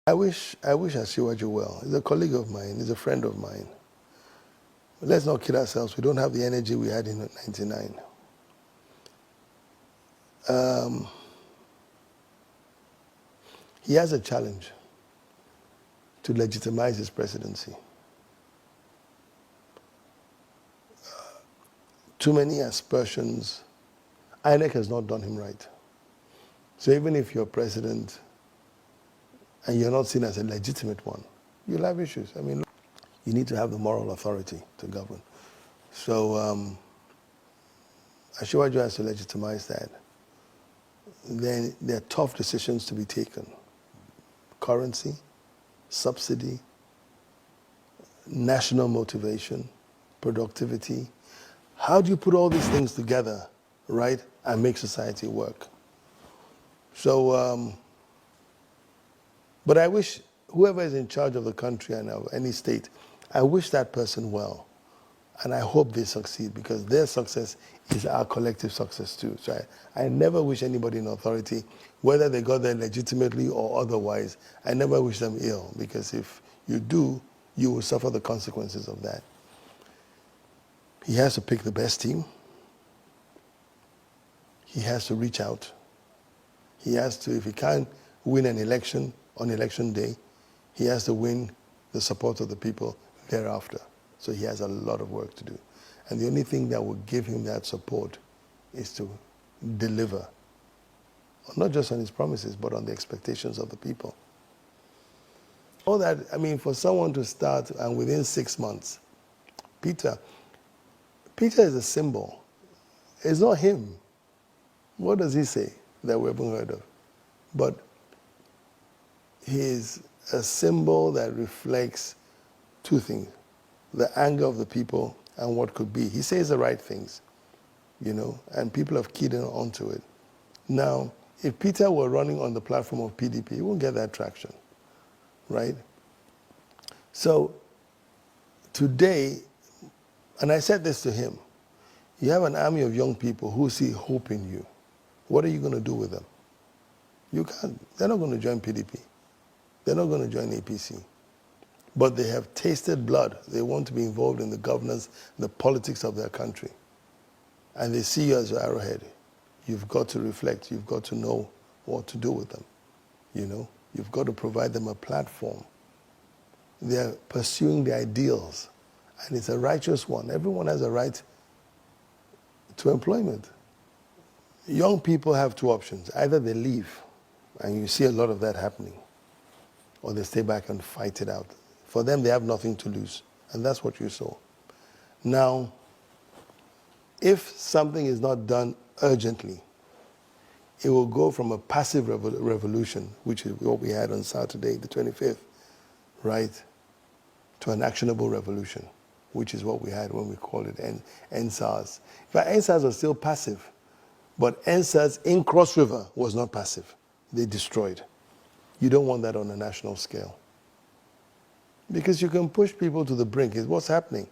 I wish Asiwaju well. He's a colleague of mine. He's a friend of mine. Let's not kid ourselves. We don't have the energy we had in '99. He has a challenge to legitimize his presidency. Too many aspersions. INEC has not done him right. So even if you're president and you're not seen as a legitimate one, you'll have issues. I mean, you need to have the moral authority to govern. So Asiwaju has to legitimize that. Then there are tough decisions to be taken. Currency, subsidy, national motivation, productivity. How do you put all these things together, right, and make society work? So, but I wish whoever is in charge of the country and of any state, I wish that person well. And I hope they succeed, because their success is our collective success too. So I never wish anybody in authority, whether they got there legitimately or otherwise, I never wish them ill, because if you do, you will suffer the consequences of that. He has to pick the best team. He has to reach out. He has to, if he can't win an election on election day, he has to win the support of the people thereafter. So he has a lot of work to do. And the only thing that will give him that support is to deliver, not just on his promises, but on the expectations of the people. All that, I mean, for someone to start and within 6 months, Peter is a symbol. It's not him. What does he say that we haven't heard of? But he is a symbol that reflects two things: the anger of the people and what could be. He says the right things, you know, and people have keyed in onto it. Now, if Peter were running on the platform of PDP, he won't get that traction, right? So today, and I said this to him, you have an army of young people who see hope in you. What are you going to do with them? You can't. They're not going to join PDP. They're not going to join APC. But they have tasted blood. They want to be involved in the governance, the politics of their country. And they see you as your arrowhead. You've got to reflect. You've got to know what to do with them. You know, you've got to provide them a platform. They're pursuing their ideals, and it's a righteous one. Everyone has a right to employment. Young people have two options. Either they leave, and you see a lot of that happening, or they stay back and fight it out. For them, they have nothing to lose, and that's what you saw. Now, if something is not done urgently, it will go from a passive revolution, which is what we had on Saturday, the 25th, right, to an actionable revolution, which is what we had when we called it NSAS. In fact, NSAS was still passive, but NSAS in Cross River was not passive. They destroyed. You don't want that on a national scale, because you can push people to the brink. It's what's happening.